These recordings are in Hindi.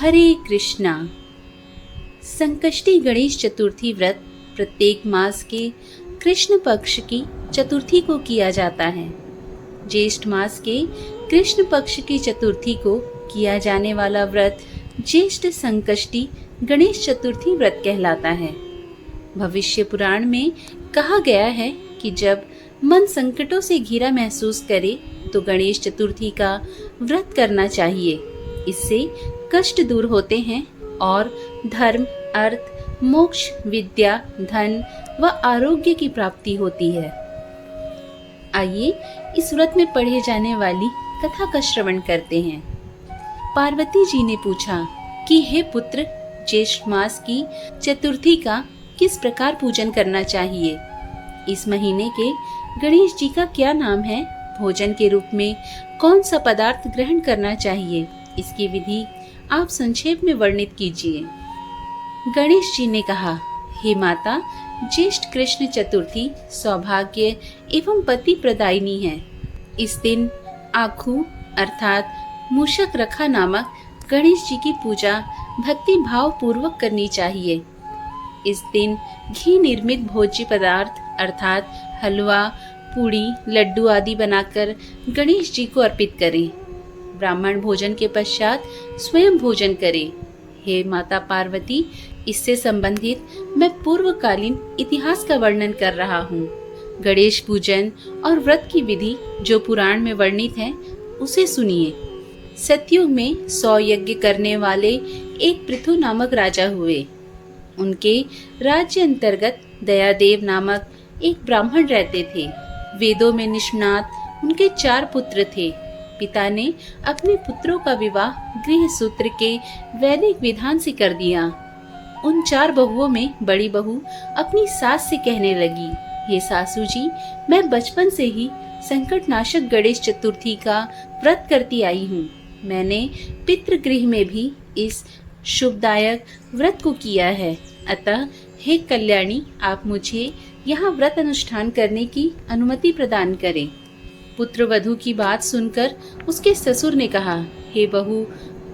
हरे कृष्णा। संकष्टी गणेश चतुर्थी व्रत प्रत्येक मास के कृष्ण पक्ष की चतुर्थी को किया जाता है। ज्येष्ठ मास के कृष्ण पक्ष की चतुर्थी को किया जाने वाला व्रत ज्येष्ठ संकष्टी गणेश चतुर्थी व्रत कहलाता है। भविष्य पुराण में कहा गया है कि जब मन संकटों से घिरा महसूस करे तो गणेश चतुर्थी का व्रत करना चाहिए। इससे कष्ट दूर होते हैं और धर्म, अर्थ, मोक्ष, विद्या, धन व आरोग्य की प्राप्ति होती है। आइए इस व्रत में पढ़े जाने वाली कथा का श्रवण करते हैं। पार्वती जी ने पूछा कि हे पुत्र, ज्येष्ठ मास की चतुर्थी का किस प्रकार पूजन करना चाहिए? इस महीने के गणेश जी का क्या नाम है? भोजन के रूप में कौन सा पदार्थ ग्रहण करना चाहिए? इसकी विधि आप संक्षेप में वर्णित कीजिए। गणेश जी ने कहा, हे माता, ज्येष्ठ कृष्ण चतुर्थी सौभाग्य एवं पति प्रदायिनी है। इस दिन आखू अर्थात मूषक रखा नामक गणेश जी की पूजा भक्ति भाव पूर्वक करनी चाहिए। इस दिन घी निर्मित भोज्य पदार्थ अर्थात हलवा, पूड़ी, लड्डू आदि बनाकर गणेश जी को अर्पित करें। ब्राह्मण भोजन के पश्चात स्वयं भोजन करें। हे माता पार्वती, इससे संबंधित मैं पूर्वकालीन इतिहास का वर्णन कर रहा हूँ। गणेश पूजन और व्रत की विधि जो पुराण में वर्णित है उसे सुनिए। सतयुग में 100 यज्ञ करने वाले एक पृथु नामक राजा हुए। उनके राज्य अंतर्गत दयादेव नामक एक ब्राह्मण रहते थे। वेदों में निष्णात उनके 4 पुत्र थे। पिता ने अपने पुत्रों का विवाह गृह सूत्र के वैदिक विधान से कर दिया। उन 4 बहुओं में बड़ी बहू अपनी सास से कहने लगी, हे सासू जी, मैं बचपन से ही संकटनाशक गणेश चतुर्थी का व्रत करती आई हूँ। मैंने पितृगृह में भी इस शुभदायक व्रत को किया है। अतः हे कल्याणी, आप मुझे यहाँ व्रत अनुष्ठान करने की अनुमति प्रदान करें। पुत्र वधू की बात सुनकर उसके ससुर ने कहा, हे बहू,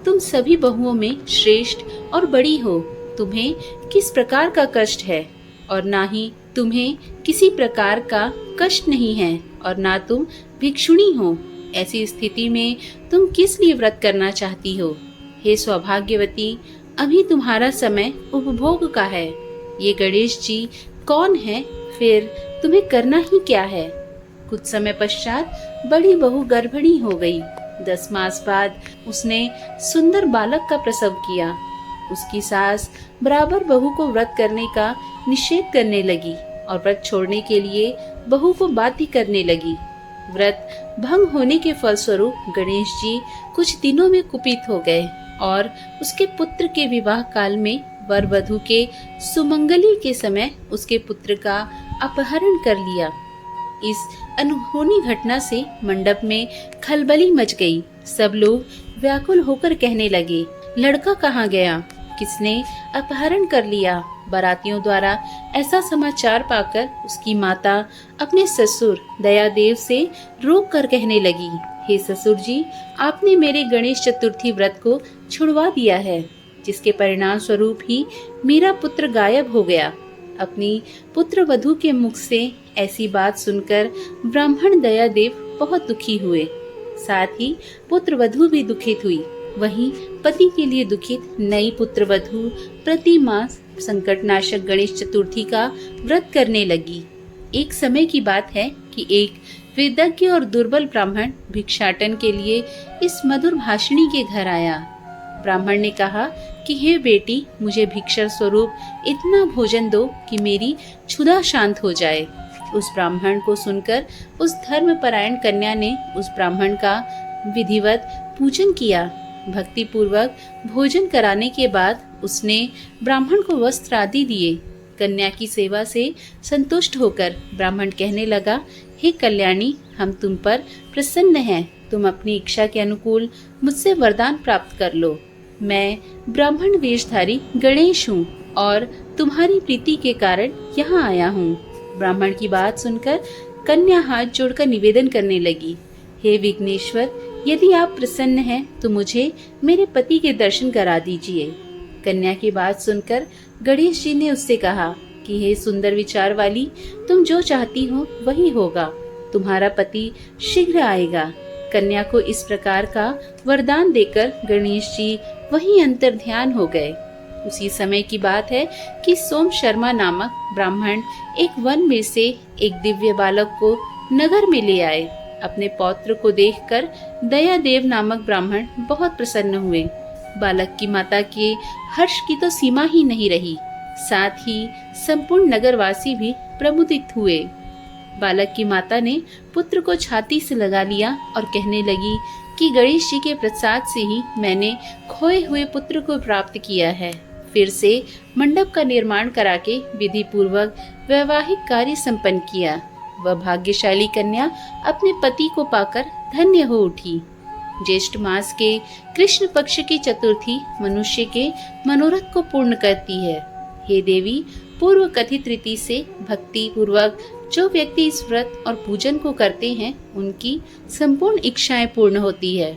तुम सभी बहुओं में श्रेष्ठ और बड़ी हो। तुम्हें किस प्रकार का कष्ट है और ना ही तुम्हें किसी प्रकार का कष्ट नहीं है और ना तुम भिक्षुणी हो। ऐसी स्थिति में तुम किस लिए व्रत करना चाहती हो? हे सौभाग्यवती, अभी तुम्हारा समय उपभोग का है। ये गणेश जी कौन है? फिर तुम्हें करना ही क्या है? कुछ समय पश्चात बड़ी बहू गर्भिणी हो गई। 10 मास बाद उसने सुंदर बालक का प्रसव किया। उसकी सास बराबर बहू को व्रत करने का निषेध करने लगी और व्रत छोड़ने के लिए बहू को बाध्य करने लगी। व्रत भंग होने के फलस्वरूप गणेश जी कुछ दिनों में कुपित हो गए और उसके पुत्र के विवाह काल में वर वधू के सुमंगली के समय उसके पुत्र का अपहरण कर लिया। इस अनहोनी घटना से मंडप में खलबली मच गई। सब लोग व्याकुल होकर कहने लगे, लड़का कहाँ गया? किसने अपहरण कर लिया? बारातियों द्वारा ऐसा समाचार पाकर उसकी माता अपने ससुर दयादेव से रोक कर कहने लगी, हे ससुर जी, आपने मेरे गणेश चतुर्थी व्रत को छुड़वा दिया है, जिसके परिणाम स्वरूप ही मेरा पुत्र गायब हो गया। अपनी पुत्र वधू के मुख से ऐसी बात सुनकर ब्राह्मण दयादेव बहुत दुखी हुए। साथ ही पुत्र वधू भी दुखित हुई। वहीं पति के लिए दुखित नई पुत्र वधू प्रति मास संकटनाशक गणेश चतुर्थी का व्रत करने लगी। एक समय की बात है कि एक विदग्ध और दुर्बल ब्राह्मण भिक्षाटन के लिए इस मधुर भाषिणी के घर आया। ब्राह्मण ने कहा कि हे बेटी, मुझे भिक्षा स्वरूप इतना भोजन दो कि मेरी क्षुधा शांत हो जाए। उस ब्राह्मण को सुनकर उस धर्मपरायण कन्या ने उस ब्राह्मण का विधिवत पूजन किया। भक्ति पूर्वक भोजन कराने के बाद उसने ब्राह्मण को वस्त्र आदि दिए। कन्या की सेवा से संतुष्ट होकर ब्राह्मण कहने लगा, हे कल्याणी, हम तुम पर प्रसन्न हैं। तुम अपनी इच्छा के अनुकूल मुझसे वरदान प्राप्त कर लो। मैं ब्राह्मण वेशधारी गणेश हूँ और तुम्हारी प्रीति के कारण यहाँ आया हूँ। ब्राह्मण की बात सुनकर कन्या हाथ जोड़कर निवेदन करने लगी, हे विघ्नेश्वर, यदि आप प्रसन्न हैं तो मुझे मेरे पति के दर्शन करा दीजिए। कन्या की बात सुनकर गणेश जी ने उससे कहा कि हे सुंदर विचार वाली, तुम जो चाहती हो वही होगा, तुम्हारा पति शीघ्र आएगा। कन्या को इस प्रकार का वरदान देकर गणेश जी वहीं अंतर ध्यान हो गए। उसी समय की बात है कि सोम शर्मा नामक ब्राह्मण एक वन में से एक दिव्य बालक को नगर में ले आए। अपने पौत्र को देखकर दयादेव नामक ब्राह्मण बहुत प्रसन्न हुए। बालक की माता के हर्ष की तो सीमा ही नहीं रही, साथ ही संपूर्ण नगरवासी भी प्रमुदित हुए। बालक की माता ने पुत्र को छाती से लगा लिया और कहने लगी कि गणेश जी के प्रसाद से ही मैंने खोए हुए पुत्र को प्राप्त किया है। फिर से मंडप का निर्माण करा के विधि पूर्वक वैवाहिक कार्य संपन्न किया। वह भाग्यशाली कन्या अपने पति को पाकर धन्य हो उठी। ज्येष्ठ मास के कृष्ण पक्ष की चतुर्थी मनुष्य के मनोरथ को पूर्ण करती है। हे देवी, पूर्व कथित रीति से भक्ति पूर्वक जो व्यक्ति इस व्रत और पूजन को करते हैं, उनकी संपूर्ण इच्छाएं पूर्ण होती है।